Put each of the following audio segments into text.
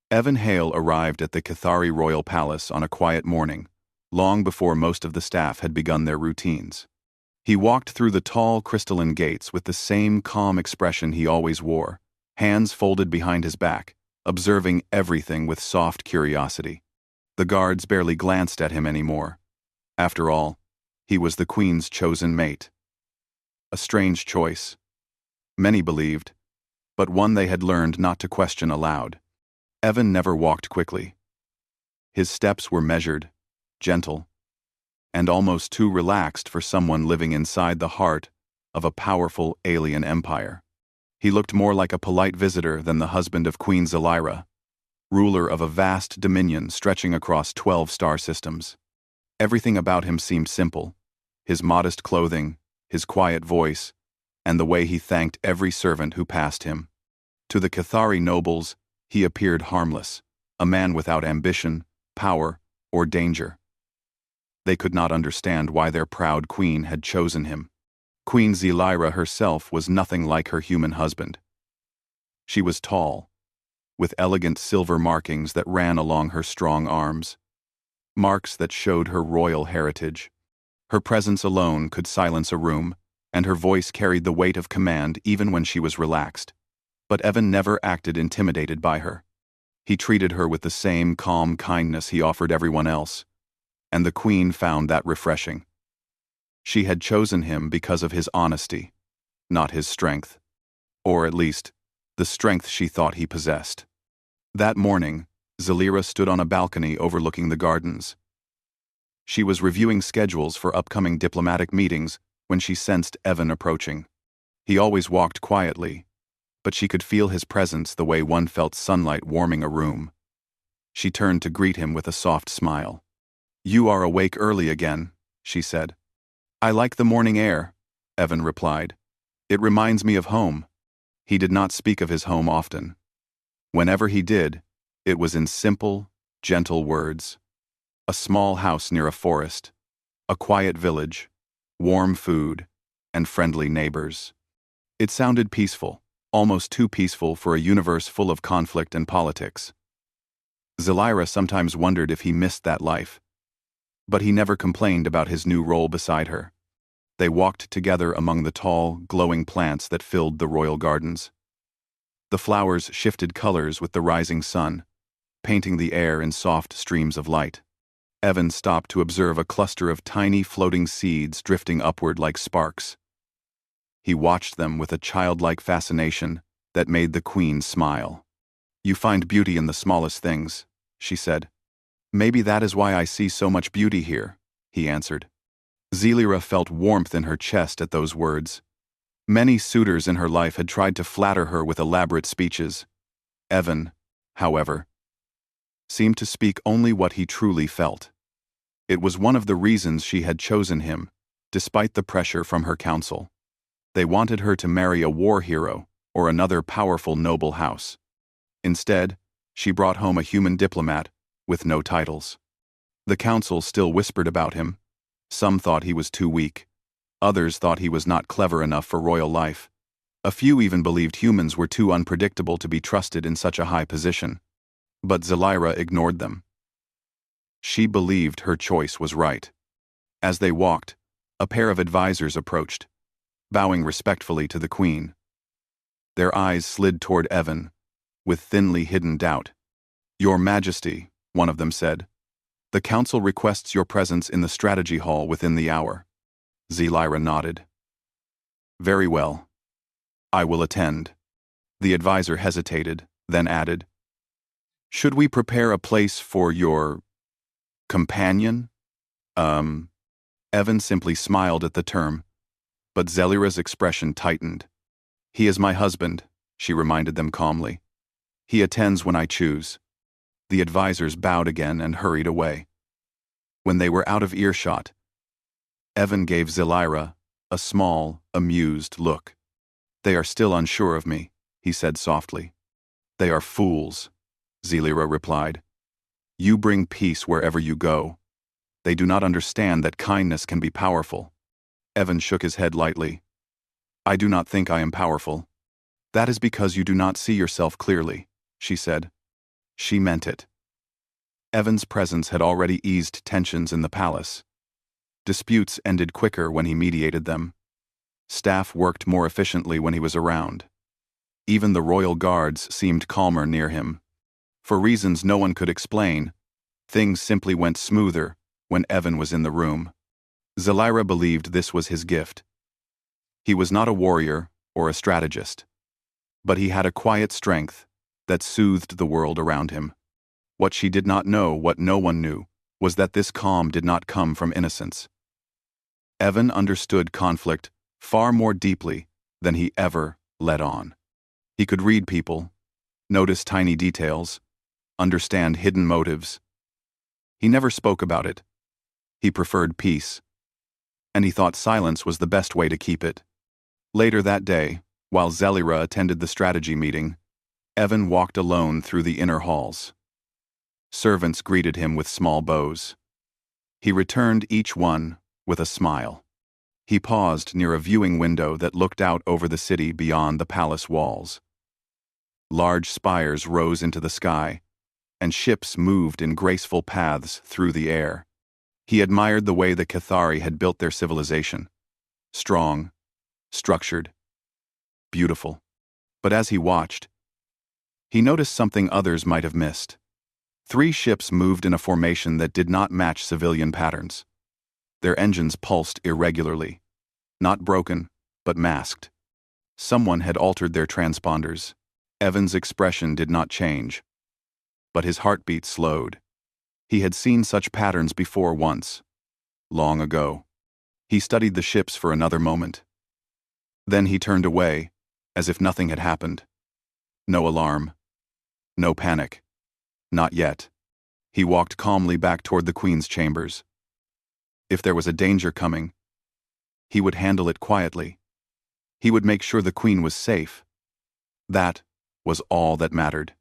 Evan Hale arrived at the Cathari Royal Palace on a quiet morning, long before most of the staff had begun their routines. He walked through the tall crystalline gates with the same calm expression he always wore, hands folded behind his back, observing everything with soft curiosity. The guards barely glanced at him anymore. After all, he was the Queen's chosen mate. A strange choice, many believed, but one they had learned not to question aloud. Evan never walked quickly. His steps were measured, gentle, and almost too relaxed for someone living inside the heart of a powerful alien empire. He looked more like a polite visitor than the husband of Queen Zelira, ruler of a vast dominion stretching across 12 star systems. Everything about him seemed simple: his modest clothing, his quiet voice, and the way he thanked every servant who passed him. To the Cathari nobles, he appeared harmless, a man without ambition, power, or danger. They could not understand why their proud queen had chosen him. Queen Zelira herself was nothing like her human husband. She was tall, with elegant silver markings that ran along her strong arms, marks that showed her royal heritage. Her presence alone could silence a room, and her voice carried the weight of command even when she was relaxed. But Evan never acted intimidated by her. He treated her with the same calm kindness he offered everyone else, and the Queen found that refreshing. She had chosen him because of his honesty, not his strength, or at least, the strength she thought he possessed. That morning, Zelira stood on a balcony overlooking the gardens. She was reviewing schedules for upcoming diplomatic meetings when she sensed Evan approaching. He always walked quietly, but she could feel his presence the way one felt sunlight warming a room. She turned to greet him with a soft smile. "You are awake early again," she said. "I like the morning air," Evan replied. "It reminds me of home." He did not speak of his home often. Whenever he did, it was in simple, gentle words. A small house near a forest, a quiet village, warm food, and friendly neighbors. It sounded peaceful, almost too peaceful for a universe full of conflict and politics. Zelira sometimes wondered if he missed that life, but he never complained about his new role beside her. They walked together among the tall, glowing plants that filled the royal gardens. The flowers shifted colors with the rising sun, painting the air in soft streams of light. Evan stopped to observe a cluster of tiny floating seeds drifting upward like sparks. He watched them with a childlike fascination that made the Queen smile. "You find beauty in the smallest things," she said. "Maybe that is why I see so much beauty here," he answered. Zelira felt warmth in her chest at those words. Many suitors in her life had tried to flatter her with elaborate speeches. Evan, however, seemed to speak only what he truly felt. It was one of the reasons she had chosen him, despite the pressure from her council. They wanted her to marry a war hero or another powerful noble house. Instead, she brought home a human diplomat with no titles. The council still whispered about him. Some thought he was too weak. Others thought he was not clever enough for royal life. A few even believed humans were too unpredictable to be trusted in such a high position. But Zelira ignored them. She believed her choice was right. As they walked, a pair of advisors approached, bowing respectfully to the Queen. Their eyes slid toward Evan, with thinly hidden doubt. "Your Majesty," one of them said, "the Council requests your presence in the Strategy Hall within the hour." Zelira nodded. "Very well. I will attend." The advisor hesitated, then added, "Should we prepare a place for your companion?" Evan simply smiled at the term, but Zelira's expression tightened. "He is my husband," she reminded them calmly. "He attends when I choose." The advisors bowed again and hurried away. When they were out of earshot, Evan gave Zelira a small, amused look. "They are still unsure of me," he said softly. "They are fools," Zelira replied. "You bring peace wherever you go. They do not understand that kindness can be powerful." Evan shook his head lightly. "I do not think I am powerful." "That is because you do not see yourself clearly," she said. She meant it. Evan's presence had already eased tensions in the palace. Disputes ended quicker when he mediated them. Staff worked more efficiently when he was around. Even the royal guards seemed calmer near him. For reasons no one could explain, things simply went smoother when Evan was in the room. Zelira believed this was his gift. He was not a warrior or a strategist, but he had a quiet strength that soothed the world around him. What she did not know, what no one knew, was that this calm did not come from innocence. Evan understood conflict far more deeply than he ever let on. He could read people, notice tiny details, understand hidden motives. He never spoke about it. He preferred peace, and he thought silence was the best way to keep it. Later that day, while Zelira attended the strategy meeting, Evan walked alone through the inner halls. Servants greeted him with small bows. He returned each one with a smile. He paused near a viewing window that looked out over the city beyond the palace walls. Large spires rose into the sky, and ships moved in graceful paths through the air. He admired the way the Cathari had built their civilization. Strong, structured, beautiful. But as he watched, he noticed something others might have missed. 3 ships moved in a formation that did not match civilian patterns. Their engines pulsed irregularly, not broken, but masked. Someone had altered their transponders. Evan's expression did not change, but his heartbeat slowed. He had seen such patterns before once, long ago. He studied the ships for another moment. Then he turned away, as if nothing had happened. No alarm. No panic. Not yet. He walked calmly back toward the Queen's chambers. If there was a danger coming, he would handle it quietly. He would make sure the Queen was safe. That was all that mattered.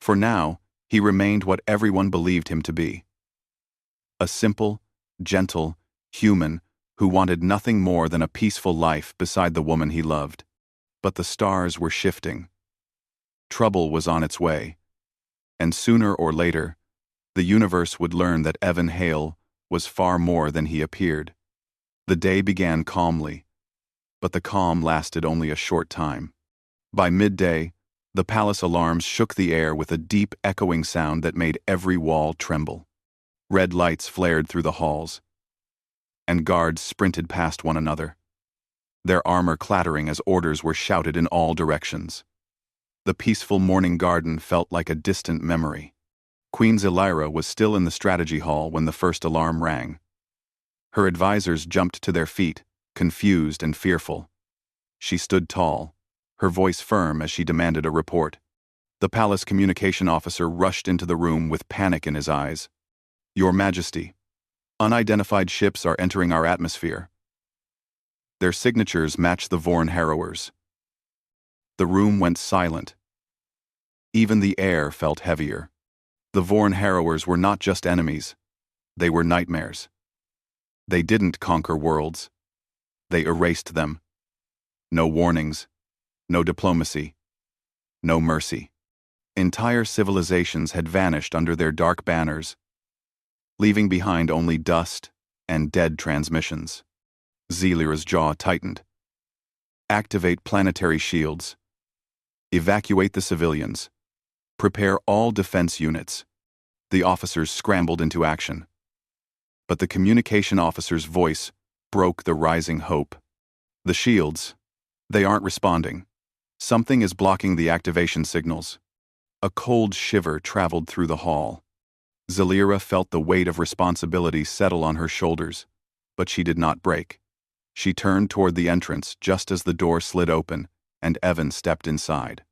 For now, he remained what everyone believed him to be. A simple, gentle, human who wanted nothing more than a peaceful life beside the woman he loved. But the stars were shifting. Trouble was on its way. And sooner or later, the universe would learn that Evan Hale was far more than he appeared. The day began calmly, but the calm lasted only a short time. By midday, the palace alarms shook the air with a deep, echoing sound that made every wall tremble. Red lights flared through the halls, and guards sprinted past one another, their armor clattering as orders were shouted in all directions. The peaceful morning garden felt like a distant memory. Queen Zelira was still in the strategy hall when the first alarm rang. Her advisors jumped to their feet, confused and fearful. She stood tall, her voice firm as she demanded a report. The palace communication officer rushed into the room with panic in his eyes. "Your Majesty, unidentified ships are entering our atmosphere. Their signatures match the Vorn Harrowers." The room went silent. Even the air felt heavier. The Vorn Harrowers were not just enemies. They were nightmares. They didn't conquer worlds. They erased them. No warnings. No diplomacy. No mercy. Entire civilizations had vanished under their dark banners, leaving behind only dust and dead transmissions. Zelira's jaw tightened. "Activate planetary shields. Evacuate the civilians. Prepare all defense units." The officers scrambled into action. But the communication officer's voice broke the rising hope. "The shields, they aren't responding. Something is blocking the activation signals." A cold shiver traveled through the hall. Zelira felt the weight of responsibility settle on her shoulders, but she did not break. She turned toward the entrance just as the door slid open and Evan stepped inside.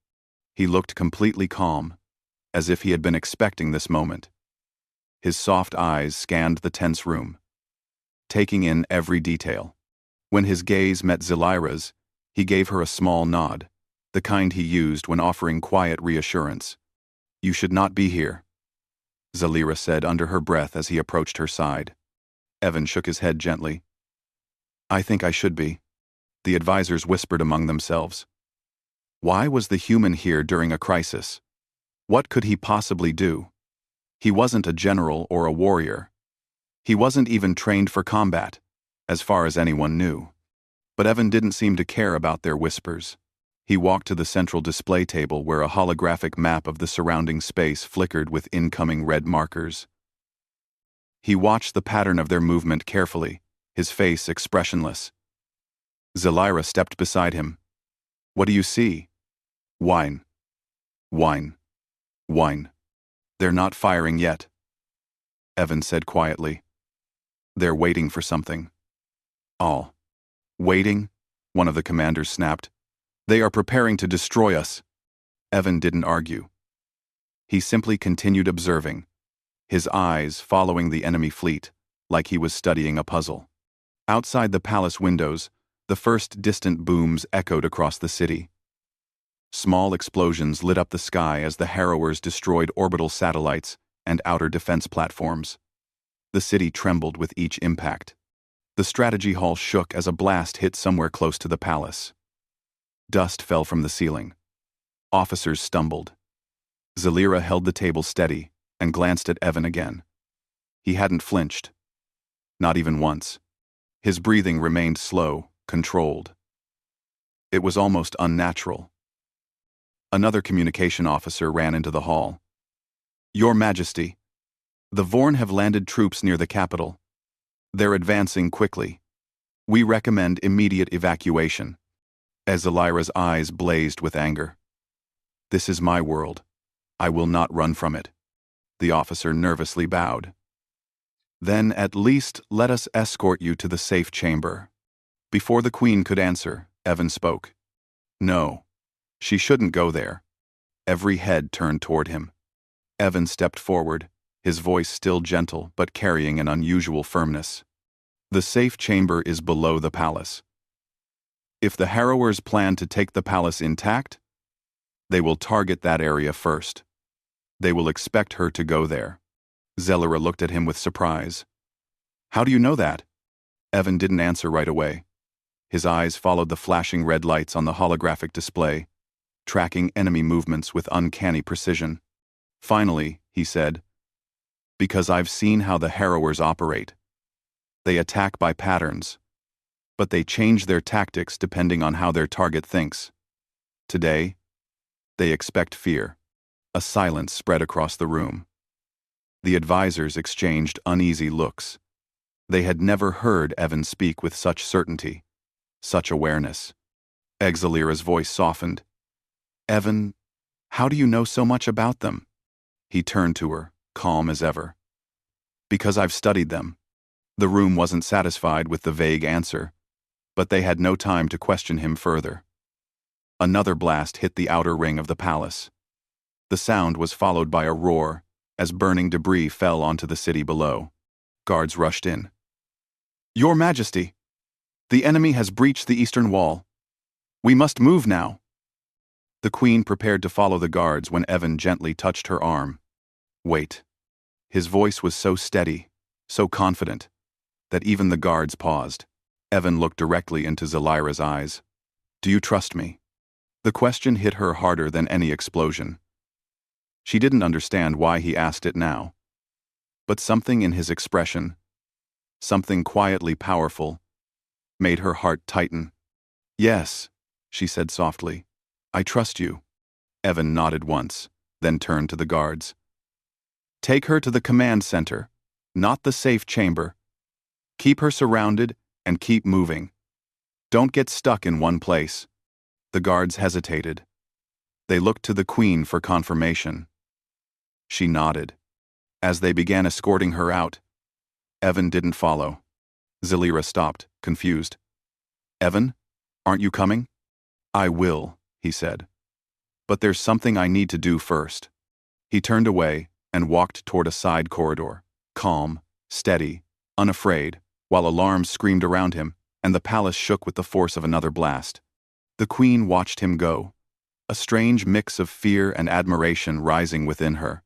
He looked completely calm, as if he had been expecting this moment. His soft eyes scanned the tense room, taking in every detail. When his gaze met Zelira's, he gave her a small nod, the kind he used when offering quiet reassurance. "You should not be here," Zelira said under her breath as he approached her side. Evan shook his head gently. "I think I should be," the advisors whispered among themselves. Why was the human here during a crisis? What could he possibly do? He wasn't a general or a warrior. He wasn't even trained for combat, as far as anyone knew. But Evan didn't seem to care about their whispers. He walked to the central display table where a holographic map of the surrounding space flickered with incoming red markers. He watched the pattern of their movement carefully, his face expressionless. Zelira stepped beside him. "What do you see?" "Whine. Whine. Whine. They're not firing yet," Evan said quietly. "They're waiting for something." "All. Waiting?" one of the commanders snapped. "They are preparing to destroy us." Evan didn't argue. He simply continued observing, his eyes following the enemy fleet, like he was studying a puzzle. Outside the palace windows, the first distant booms echoed across the city. Small explosions lit up the sky as the harrowers destroyed orbital satellites and outer defense platforms. The city trembled with each impact. The strategy hall shook as a blast hit somewhere close to the palace. Dust fell from the ceiling. Officers stumbled. Zelira held the table steady and glanced at Evan again. He hadn't flinched. Not even once. His breathing remained slow, controlled. It was almost unnatural. Another communication officer ran into the hall. "Your Majesty, the Vorn have landed troops near the capital. They're advancing quickly. We recommend immediate evacuation." As Zelira's eyes blazed with anger. "This is my world. I will not run from it." The officer nervously bowed. "Then at least let us escort you to the safe chamber." Before the Queen could answer, Evan spoke. "No, she shouldn't go there." Every head turned toward him. Evan stepped forward, his voice still gentle but carrying an unusual firmness. "The safe chamber is below the palace. If the harrowers plan to take the palace intact, they will target that area first. They will expect her to go there." Zelira looked at him with surprise. "How do you know that?" Evan didn't answer right away. His eyes followed the flashing red lights on the holographic display, tracking enemy movements with uncanny precision. Finally, he said, "Because I've seen how the harrowers operate. They attack by patterns, but they change their tactics depending on how their target thinks. Today, they expect fear." A silence spread across the room. The advisors exchanged uneasy looks. They had never heard Evan speak with such certainty, such awareness. Zelira's voice softened. "Evan, how do you know so much about them?" He turned to her, calm as ever. "Because I've studied them." The room wasn't satisfied with the vague answer, but they had no time to question him further. Another blast hit the outer ring of the palace. The sound was followed by a roar as burning debris fell onto the city below. Guards rushed in. "Your Majesty, the enemy has breached the eastern wall. We must move now." The Queen prepared to follow the guards when Evan gently touched her arm. "Wait." His voice was so steady, so confident, that even the guards paused. Evan looked directly into Zelira's eyes. "Do you trust me?" The question hit her harder than any explosion. She didn't understand why he asked it now. But something in his expression, something quietly powerful, made her heart tighten. "Yes," she said softly. "I trust you." Evan nodded once, then turned to the guards. "Take her to the command center, not the safe chamber. Keep her surrounded and keep moving. Don't get stuck in one place." The guards hesitated. They looked to the Queen for confirmation. She nodded. As they began escorting her out, Evan didn't follow. Zelira stopped, confused. "Evan, aren't you coming?" "I will," he said. "But there's something I need to do first." He turned away and walked toward a side corridor, calm, steady, unafraid, while alarms screamed around him and the palace shook with the force of another blast. The Queen watched him go, a strange mix of fear and admiration rising within her.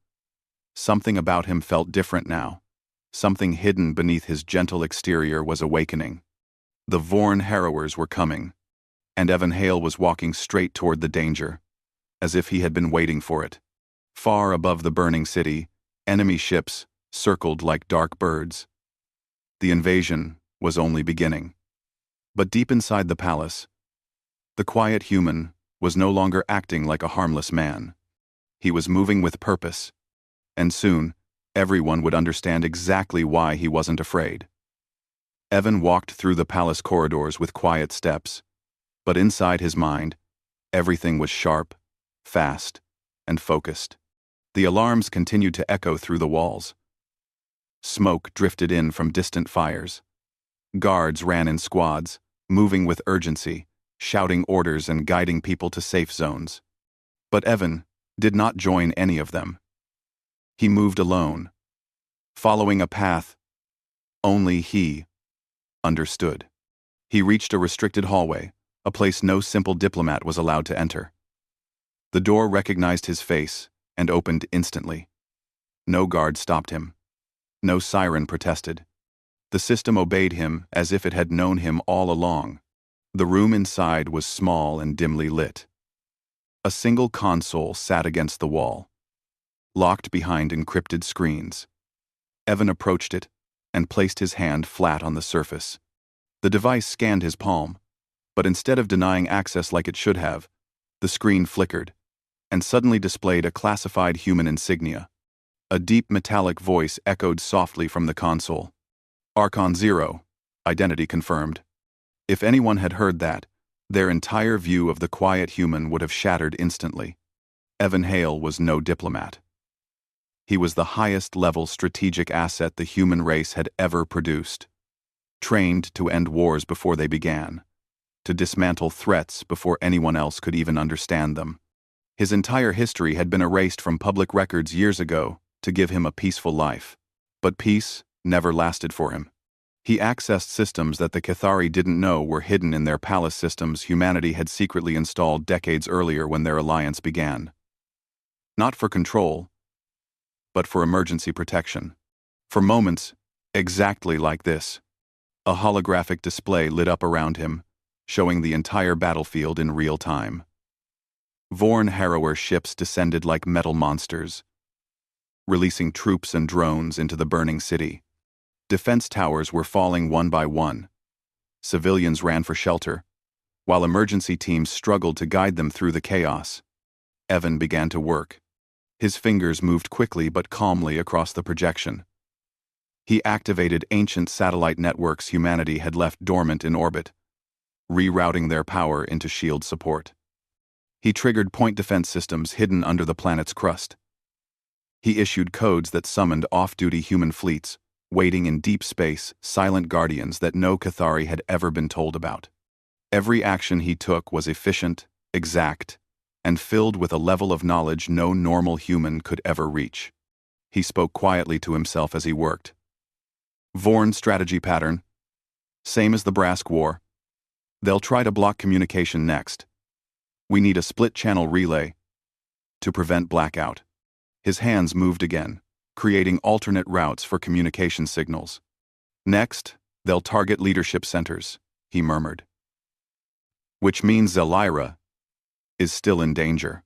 Something about him felt different now. Something hidden beneath his gentle exterior was awakening. The Vorn harrowers were coming, and Evan Hale was walking straight toward the danger, as if he had been waiting for it. Far above the burning city, enemy ships circled like dark birds. The invasion was only beginning. But deep inside the palace, the quiet human was no longer acting like a harmless man. He was moving with purpose, and soon, everyone would understand exactly why he wasn't afraid. Evan walked through the palace corridors with quiet steps, but inside his mind, everything was sharp, fast, and focused. The alarms continued to echo through the walls. Smoke drifted in from distant fires. Guards ran in squads, moving with urgency, shouting orders and guiding people to safe zones. But Evan did not join any of them. He moved alone, following a path only he understood. He reached a restricted hallway, a place no simple diplomat was allowed to enter. The door recognized his face and opened instantly. No guard stopped him. No siren protested. The system obeyed him as if it had known him all along. The room inside was small and dimly lit. A single console sat against the wall, locked behind encrypted screens. Evan approached it and placed his hand flat on the surface. The device scanned his palm, but instead of denying access like it should have, the screen flickered and suddenly displayed a classified human insignia. A deep metallic voice echoed softly from the console. Archon 0, identity confirmed. If anyone had heard that, their entire view of the quiet human would have shattered instantly. Evan Hale was no diplomat. He was the highest-level strategic asset the human race had ever produced. Trained to end wars before they began, to dismantle threats before anyone else could even understand them. His entire history had been erased from public records years ago to give him a peaceful life. But peace never lasted for him. He accessed systems that the Cathari didn't know were hidden in their palace systems humanity had secretly installed decades earlier when their alliance began. Not for control, but for emergency protection. For moments, exactly like this, a holographic display lit up around him, showing the entire battlefield in real time. Vorn Harrower ships descended like metal monsters, releasing troops and drones into the burning city. Defense towers were falling one by one. Civilians ran for shelter, while emergency teams struggled to guide them through the chaos. Evan began to work. His fingers moved quickly but calmly across the projection. He activated ancient satellite networks humanity had left dormant in orbit, rerouting their power into shield support. He triggered point defense systems hidden under the planet's crust. He issued codes that summoned off-duty human fleets, waiting in deep space, silent guardians that no Cathari had ever been told about. Every action he took was efficient, exact, and filled with a level of knowledge no normal human could ever reach. He spoke quietly to himself as he worked. Vorn strategy pattern. Same as the Brask War. They'll try to block communication next. We need a split-channel relay to prevent blackout. His hands moved again, creating alternate routes for communication signals. Next, they'll target leadership centers, he murmured. Which means Zelira is still in danger.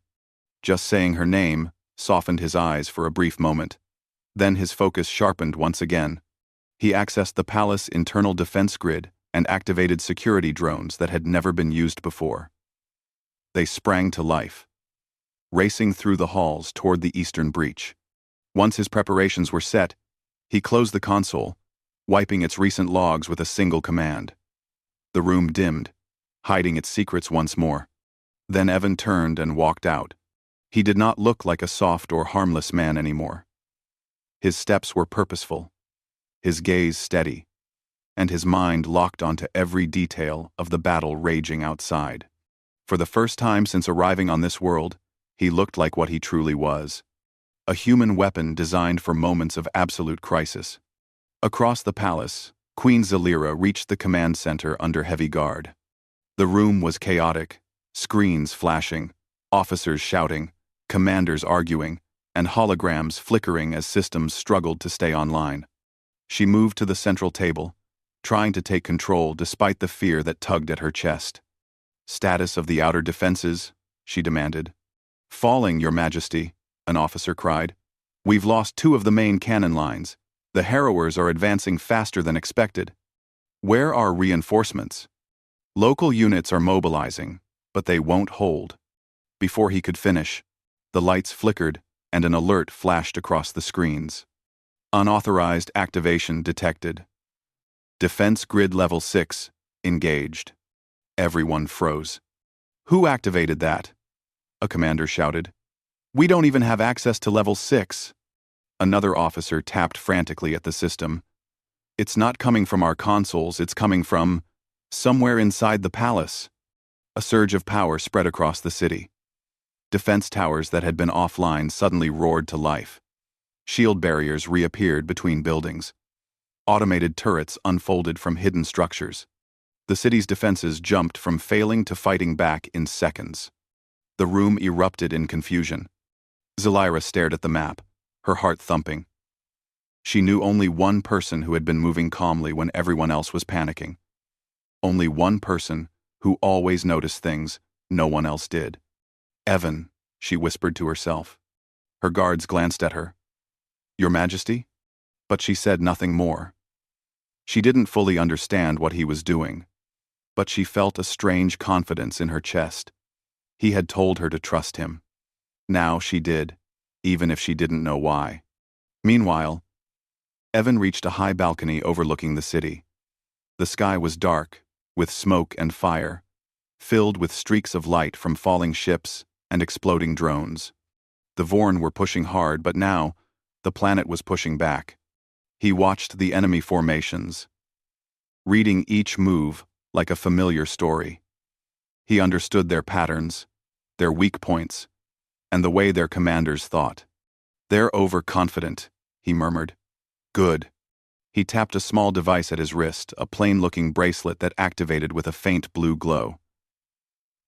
Just saying her name softened his eyes for a brief moment. Then his focus sharpened once again. He accessed the palace internal defense grid and activated security drones that had never been used before. They sprang to life, racing through the halls toward the eastern breach. Once his preparations were set, he closed the console, wiping its recent logs with a single command. The room dimmed, hiding its secrets once more. Then Evan turned and walked out. He did not look like a soft or harmless man anymore. His steps were purposeful, his gaze steady, and his mind locked onto every detail of the battle raging outside. For the first time since arriving on this world, he looked like what he truly was. A human weapon designed for moments of absolute crisis. Across the palace, Queen Zelira reached the command center under heavy guard. The room was chaotic, screens flashing, officers shouting, commanders arguing, and holograms flickering as systems struggled to stay online. She moved to the central table, trying to take control despite the fear that tugged at her chest. Status of the outer defenses, she demanded. Falling, Your Majesty, an officer cried. "We've lost two of the main cannon lines. The harrowers are advancing faster than expected. Where are reinforcements? Local units are mobilizing, but they won't hold." Before he could finish, the lights flickered and an alert flashed across the screens. Unauthorized activation detected. Defense grid level 6, engaged. Everyone froze. "Who activated that?" a commander shouted. "We don't even have access to level 6. Another officer tapped frantically at the system. "It's not coming from our consoles, it's coming from somewhere inside the palace." A surge of power spread across the city. Defense towers that had been offline suddenly roared to life. Shield barriers reappeared between buildings. Automated turrets unfolded from hidden structures. The city's defenses jumped from failing to fighting back in seconds. The room erupted in confusion. Zelira stared at the map, her heart thumping. She knew only one person who had been moving calmly when everyone else was panicking. Only one person who always noticed things no one else did. "Evan," she whispered to herself. Her guards glanced at her. "Your Majesty?" But she said nothing more. She didn't fully understand what he was doing, but she felt a strange confidence in her chest. He had told her to trust him. Now she did, even if she didn't know why. Meanwhile, Evan reached a high balcony overlooking the city. The sky was dark, with smoke and fire, filled with streaks of light from falling ships and exploding drones. The Vorn were pushing hard, but now the planet was pushing back. He watched the enemy formations, reading each move like a familiar story. He understood their patterns, their weak points, and the way their commanders thought. "They're overconfident," he murmured. "Good." He tapped a small device at his wrist, a plain-looking bracelet that activated with a faint blue glow.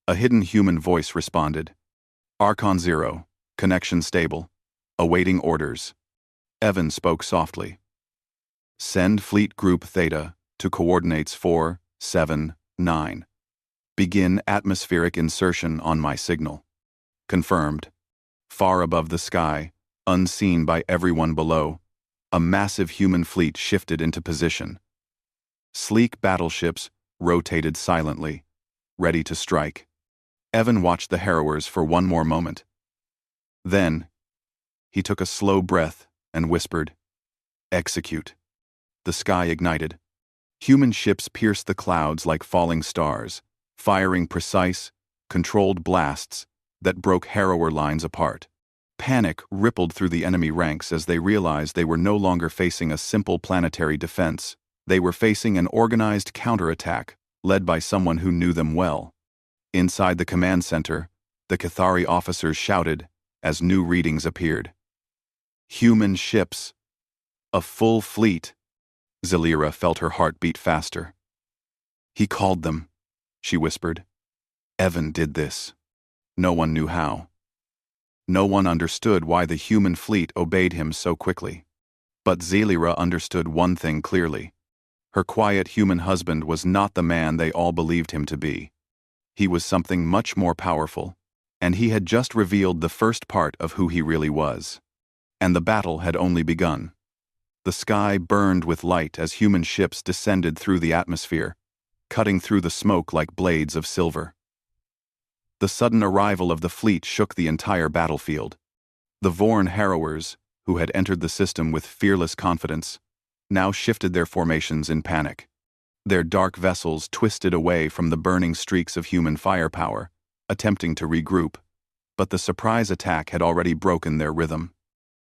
A hidden human voice responded. "Archon 0, connection stable, awaiting orders." Evan spoke softly. "Send Fleet Group Theta to coordinates 479. Begin atmospheric insertion on my signal." Confirmed. Far above the sky, unseen by everyone below, a massive human fleet shifted into position. Sleek battleships rotated silently, ready to strike. Evan watched the harrowers for one more moment. Then, he took a slow breath and whispered, "Execute." The sky ignited. Human ships pierced the clouds like falling stars, firing precise, controlled blasts that broke harrower lines apart. Panic rippled through the enemy ranks as they realized they were no longer facing a simple planetary defense. They were facing an organized counterattack led by someone who knew them well. Inside the command center, the Cathari officers shouted as new readings appeared. "Human ships. A full fleet." Zelira felt her heart beat faster. "He called them," she whispered. "Evan did this. No one knew how. No one understood why the human fleet obeyed him so quickly. But Zelira understood one thing clearly. Her quiet human husband was not the man they all believed him to be. He was something much more powerful, and he had just revealed the first part of who he really was. And the battle had only begun. The sky burned with light as human ships descended through the atmosphere, cutting through the smoke like blades of silver. The sudden arrival of the fleet shook the entire battlefield. The Vorn harrowers, who had entered the system with fearless confidence, now shifted their formations in panic. Their dark vessels twisted away from the burning streaks of human firepower, attempting to regroup, but the surprise attack had already broken their rhythm.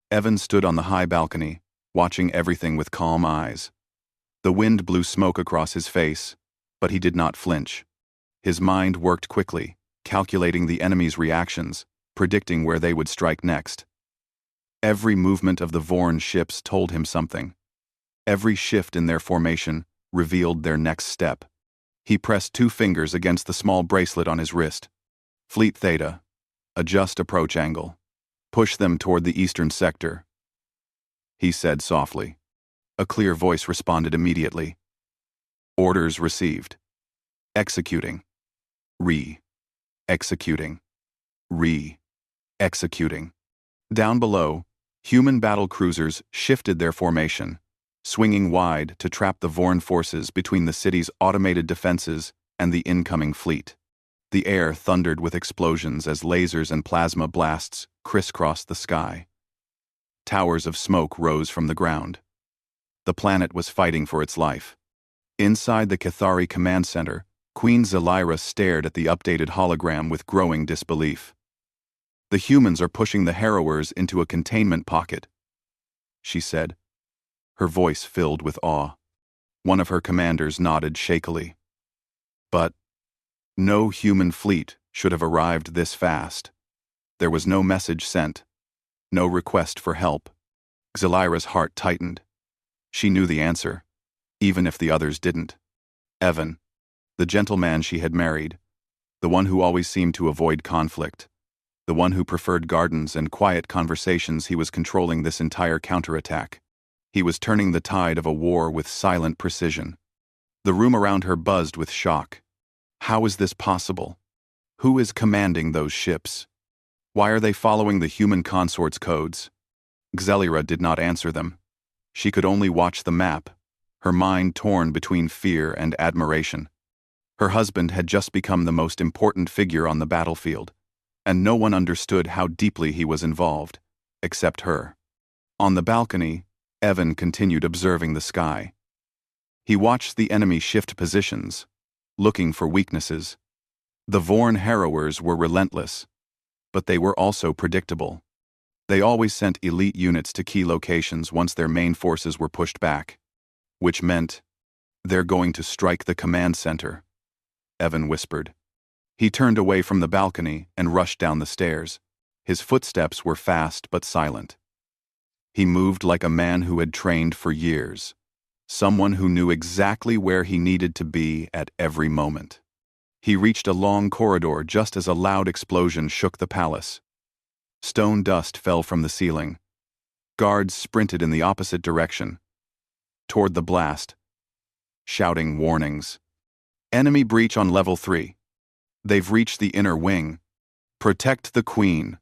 Evan stood on the high balcony, watching everything with calm eyes. The wind blew smoke across his face, but he did not flinch. His mind worked quickly, calculating the enemy's reactions, predicting where they would strike next. Every movement of the Vorn ships told him something. Every shift in their formation revealed their next step. He pressed 2 fingers against the small bracelet on his wrist. "Fleet Theta, adjust approach angle. Push them toward the eastern sector," he said softly. A clear voice responded immediately. "Orders received. Executing. Re-executing. Re-executing." Down below, human battle cruisers shifted their formation, swinging wide to trap the Vorn forces between the city's automated defenses and the incoming fleet. The air thundered with explosions as lasers and plasma blasts crisscrossed the sky. Towers of smoke rose from the ground. The planet was fighting for its life. Inside the Cathari command center, Queen Zelira stared at the updated hologram with growing disbelief. "The humans are pushing the harrowers into a containment pocket," she said, her voice filled with awe. One of her commanders nodded shakily. But no human fleet should have arrived this fast. There was no message sent, no request for help. Zelira's heart tightened. She knew the answer, even if the others didn't. Evan, the gentleman she had married, the one who always seemed to avoid conflict, the one who preferred gardens and quiet conversations, he was controlling this entire counterattack. He was turning the tide of a war with silent precision. The room around her buzzed with shock. How is this possible? Who is commanding those ships? Why are they following the human consort's codes? Zelira did not answer them. She could only watch the map, her mind torn between fear and admiration. Her husband had just become the most important figure on the battlefield, and no one understood how deeply he was involved, except her. On the balcony, Evan continued observing the sky. He watched the enemy shift positions, looking for weaknesses. The Vorn harrowers were relentless, but they were also predictable. They always sent elite units to key locations once their main forces were pushed back, which meant, "They're going to strike the command center," Evan whispered. He turned away from the balcony and rushed down the stairs. His footsteps were fast but silent. He moved like a man who had trained for years, someone who knew exactly where he needed to be at every moment. He reached a long corridor just as a loud explosion shook the palace. Stone dust fell from the ceiling. Guards sprinted in the opposite direction, toward the blast, shouting warnings. "Enemy breach on level 3. They've reached the inner wing. Protect the Queen."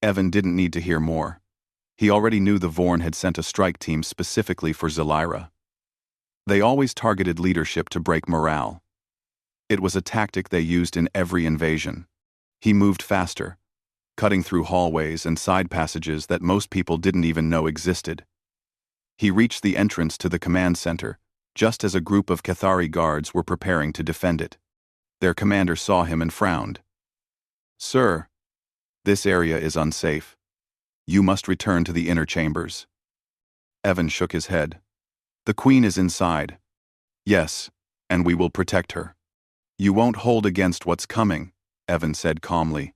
Evan didn't need to hear more. He already knew the Vorn had sent a strike team specifically for Zelira. They always targeted leadership to break morale. It was a tactic they used in every invasion. He moved faster, cutting through hallways and side passages that most people didn't even know existed. He reached the entrance to the command center, just as a group of Cathari guards were preparing to defend it. Their commander saw him and frowned. "Sir, this area is unsafe. You must return to the inner chambers." Evan shook his head. "The Queen is inside." "Yes, and we will protect her." "You won't hold against what's coming," Evan said calmly.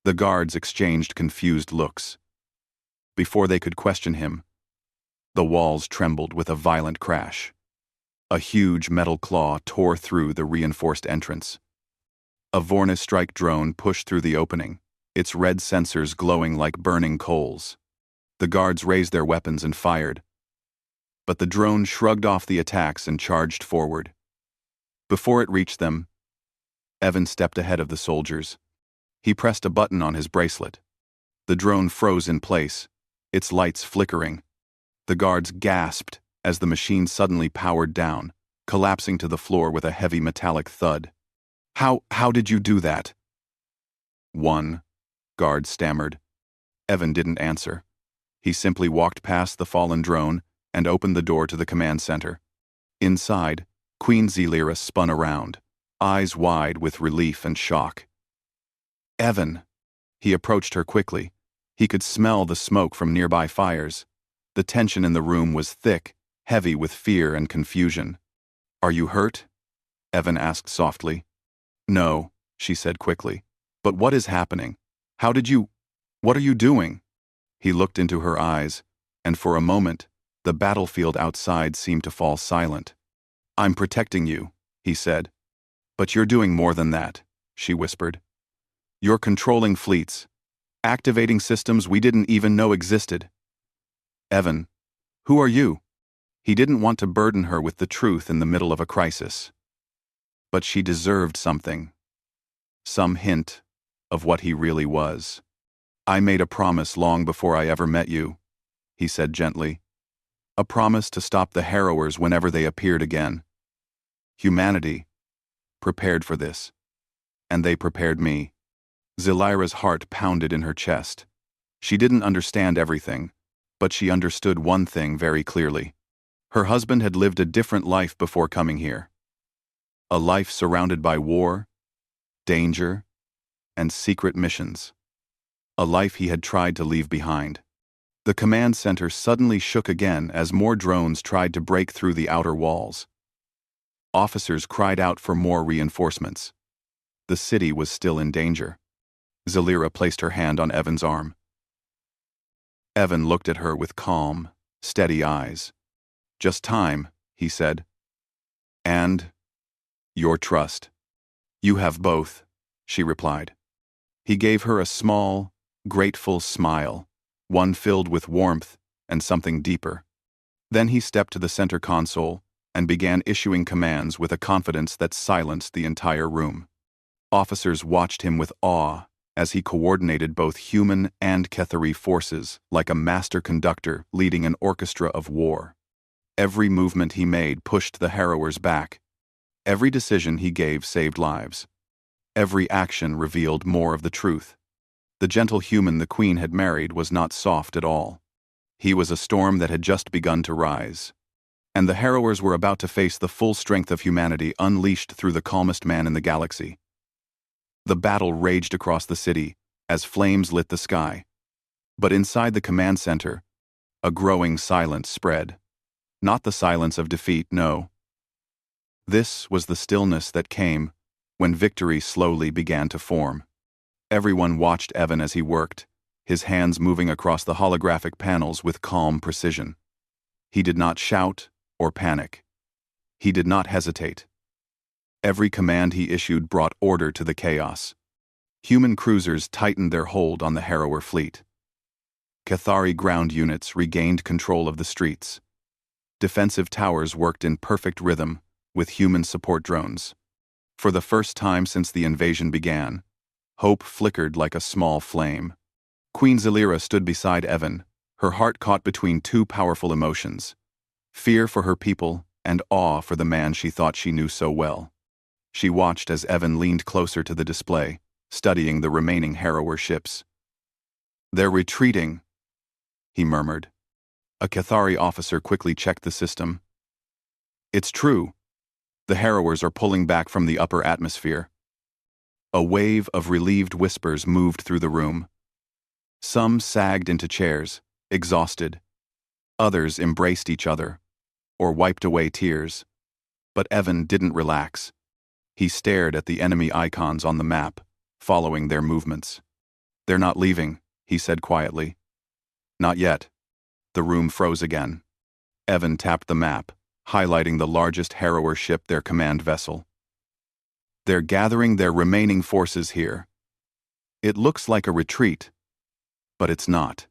The guards exchanged confused looks. Before they could question him, the walls trembled with a violent crash. A huge metal claw tore through the reinforced entrance. A Vorna strike drone pushed through the opening, its red sensors glowing like burning coals. The guards raised their weapons and fired, but the drone shrugged off the attacks and charged forward. Before it reached them, Evan stepped ahead of the soldiers. He pressed a button on his bracelet. The drone froze in place, its lights flickering. The guards gasped as the machine suddenly powered down, collapsing to the floor with a heavy metallic thud. How did you do that?" "One," guard stammered. Evan didn't answer. He simply walked past the fallen drone and opened the door to the command center. Inside, Queen Zelira spun around, eyes wide with relief and shock. "Evan." He approached her quickly. He could smell the smoke from nearby fires. The tension in the room was thick, heavy with fear and confusion. "Are you hurt?" Evan asked softly. "No," she said quickly. "But what is happening? What are you doing?" He looked into her eyes, and for a moment, the battlefield outside seemed to fall silent. "I'm protecting you," he said. "But you're doing more than that," she whispered. "You're controlling fleets, activating systems we didn't even know existed." "Evan, who are you?" He didn't want to burden her with the truth in the middle of a crisis. But she deserved something. Some hint of what he really was. I made a promise long before I ever met you, he said gently. A promise to stop the harrowers whenever they appeared again. Humanity prepared for this, and they prepared me. Zelira's heart pounded in her chest. She didn't understand everything, but she understood one thing very clearly. Her husband had lived a different life before coming here. A life surrounded by war, danger, and secret missions. A life he had tried to leave behind. The command center suddenly shook again as more drones tried to break through the outer walls. Officers cried out for more reinforcements. The city was still in danger. Zelira placed her hand on Evan's arm. Evan looked at her with calm, steady eyes. Just time, he said. And your trust. You have both, she replied. He gave her a small, grateful smile, one filled with warmth and something deeper. Then he stepped to the center console and began issuing commands with a confidence that silenced the entire room. Officers watched him with awe as he coordinated both human and Cathari forces like a master conductor leading an orchestra of war. Every movement he made pushed the harrowers back. Every decision he gave saved lives. Every action revealed more of the truth. The gentle human the queen had married was not soft at all. He was a storm that had just begun to rise. And the harrowers were about to face the full strength of humanity unleashed through the calmest man in the galaxy. The battle raged across the city as flames lit the sky. But inside the command center, a growing silence spread. Not the silence of defeat, no. This was the stillness that came when victory slowly began to form. Everyone watched Evan as he worked, his hands moving across the holographic panels with calm precision. He did not shout or panic. He did not hesitate. Every command he issued brought order to the chaos. Human cruisers tightened their hold on the harrower fleet. Cathari ground units regained control of the streets. Defensive towers worked in perfect rhythm with human support drones. For the first time since the invasion began, hope flickered like a small flame. Queen Zelira stood beside Evan, her heart caught between two powerful emotions: fear for her people and awe for the man she thought she knew so well. She watched as Evan leaned closer to the display, studying the remaining harrower ships. "They're retreating," he murmured. A Cathari officer quickly checked the system. "It's true. The harrowers are pulling back from the upper atmosphere." A wave of relieved whispers moved through the room. Some sagged into chairs, exhausted. Others embraced each other, or wiped away tears. But Evan didn't relax. He stared at the enemy icons on the map, following their movements. "They're not leaving," he said quietly. "Not yet." The room froze again. Evan tapped the map, highlighting the largest harrower ship, their command vessel. "They're gathering their remaining forces here. It looks like a retreat, but it's not."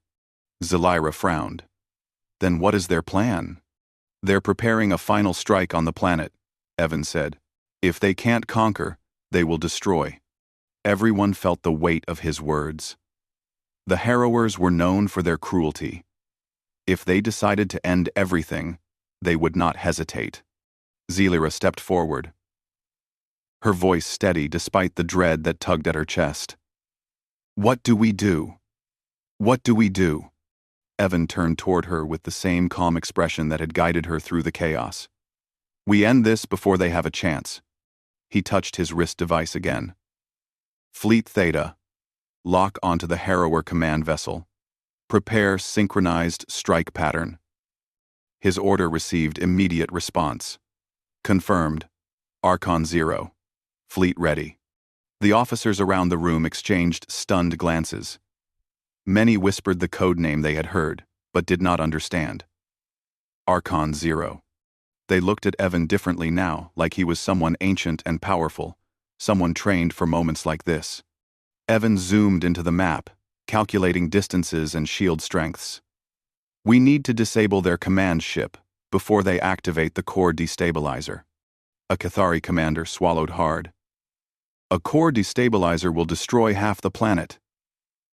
Zelira frowned. "Then what is their plan?" "They're preparing a final strike on the planet," Evan said. "If they can't conquer, they will destroy." Everyone felt the weight of his words. The harrowers were known for their cruelty. If they decided to end everything, they would not hesitate. Zelira stepped forward, her voice steady despite the dread that tugged at her chest. "What do we do? What do we do?" Evan turned toward her with the same calm expression that had guided her through the chaos. "We end this before they have a chance." He touched his wrist device again. "Fleet Theta, lock onto the harrower command vessel. Prepare synchronized strike pattern." His order received immediate response. "Confirmed. Archon 0. Fleet ready." The officers around the room exchanged stunned glances. Many whispered the code name they had heard, but did not understand. Archon 0. They looked at Evan differently now, like he was someone ancient and powerful, someone trained for moments like this. Evan zoomed into the map, calculating distances and shield strengths. "We need to disable their command ship before they activate the core destabilizer." A Cathari commander swallowed hard. "A core destabilizer will destroy half the planet."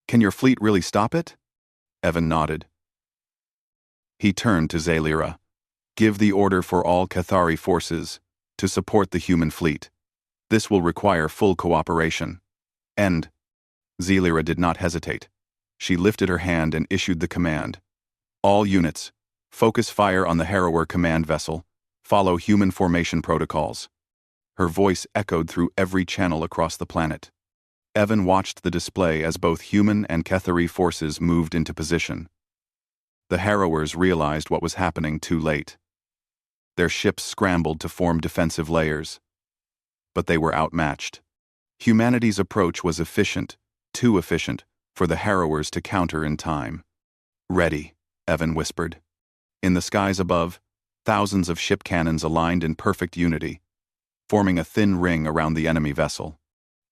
Can your fleet really stop it? Evan nodded. He turned to Zalira. Give the order for all Cathari forces to support the human fleet. This will require full cooperation. And Zalira did not hesitate. She lifted her hand and issued the command. All units, focus fire on the Harrower command vessel. Follow human formation protocols. Her voice echoed through every channel across the planet. Evan watched the display as both human and Cathari forces moved into position. The Harrowers realized what was happening too late. Their ships scrambled to form defensive layers. But they were outmatched. Humanity's approach was efficient, too efficient, for the Harrowers to counter in time. Ready, Evan whispered. In the skies above, thousands of ship cannons aligned in perfect unity, forming a thin ring around the enemy vessel.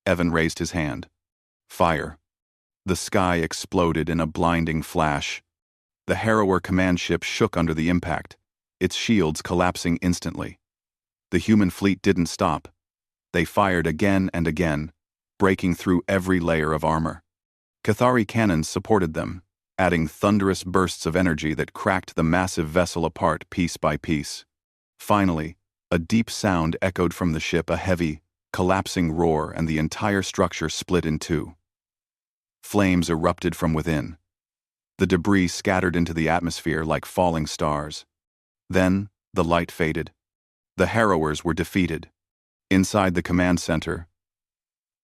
Evan raised his hand. Fire. The sky exploded in a blinding flash. The Harrower command ship shook under the impact, its shields collapsing instantly. The human fleet didn't stop. They fired again and again, breaking through every layer of armor. Cathari cannons supported them, adding thunderous bursts of energy that cracked the massive vessel apart piece by piece. Finally, a deep sound echoed from the ship, a heavy, collapsing roar, and the entire structure split in two. Flames erupted from within. The debris scattered into the atmosphere like falling stars. Then, the light faded. The Harrowers were defeated. Inside the command center,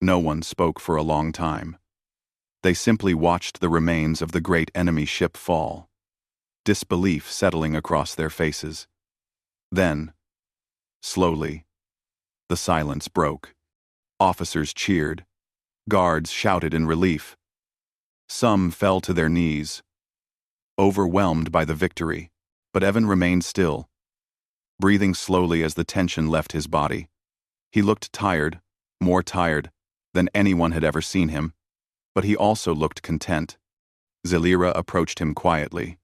no one spoke for a long time. They simply watched the remains of the great enemy ship fall, disbelief settling across their faces. Then, slowly, the silence broke. Officers cheered. Guards shouted in relief. Some fell to their knees, overwhelmed by the victory, but Evan remained still, breathing slowly as the tension left his body. He looked tired, more tired than anyone had ever seen him, but he also looked content. Zalira approached him quietly.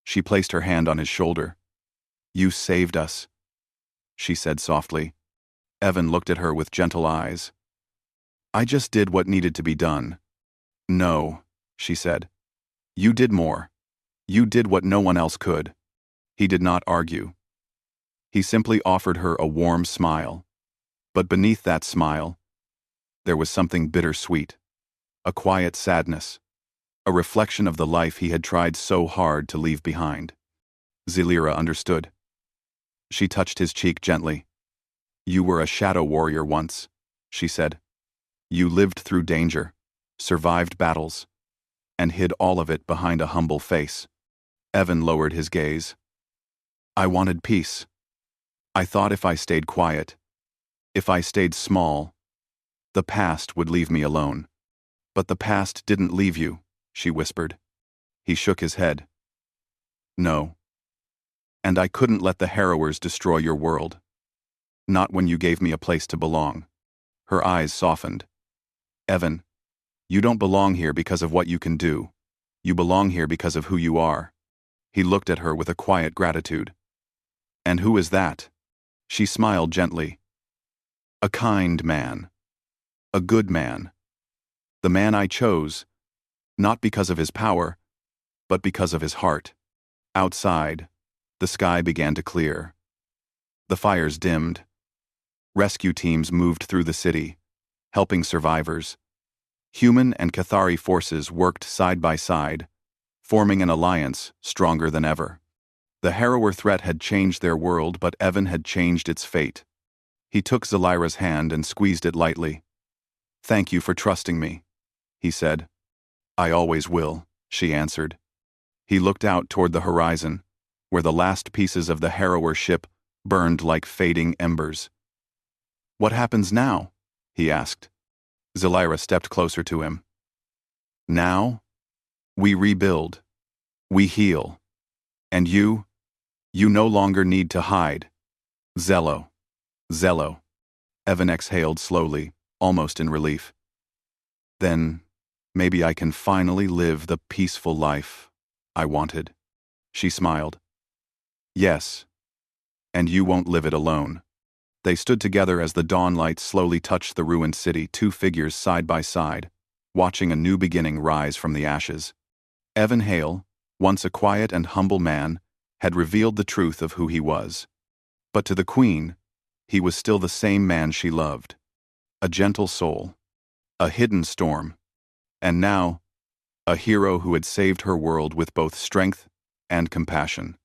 She placed her hand on his shoulder. You saved us, she said softly. Evan looked at her with gentle eyes. I just did what needed to be done. No, she said. You did more. You did what no one else could. He did not argue. He simply offered her a warm smile. But beneath that smile, there was something bittersweet, a quiet sadness, a reflection of the life he had tried so hard to leave behind. Zalira understood. She touched his cheek gently. You were a shadow warrior once, she said. You lived through danger, survived battles, and hid all of it behind a humble face. Evan lowered his gaze. I wanted peace. I thought if I stayed quiet, if I stayed small, the past would leave me alone. But the past didn't leave you, she whispered. He shook his head. No. And I couldn't let the Harrowers destroy your world. Not when you gave me a place to belong. Her eyes softened. Evan, you don't belong here because of what you can do. You belong here because of who you are. He looked at her with a quiet gratitude. And who is that? She smiled gently. A kind man. A good man. The man I chose, not because of his power, but because of his heart. Outside, the sky began to clear. The fires dimmed. Rescue teams moved through the city, helping survivors. Human and Cathari forces worked side by side, forming an alliance stronger than ever. The Harrower threat had changed their world, but Evan had changed its fate. He took Zalira's hand and squeezed it lightly. Thank you for trusting me, he said. I always will, she answered. He looked out toward the horizon, where the last pieces of the Harrower ship burned like fading embers. What happens now? He asked. Zalira stepped closer to him. Now? We rebuild. We heal. And you no longer need to hide. Zello. Evan exhaled slowly, almost in relief. Then, maybe I can finally live the peaceful life I wanted. She smiled. Yes. And you won't live it alone. They stood together as the dawn light slowly touched the ruined city, two figures side by side, watching a new beginning rise from the ashes. Evan Hale, once a quiet and humble man, had revealed the truth of who he was. But to the Queen, he was still the same man she loved. A gentle soul, a hidden storm, and now, a hero who had saved her world with both strength and compassion.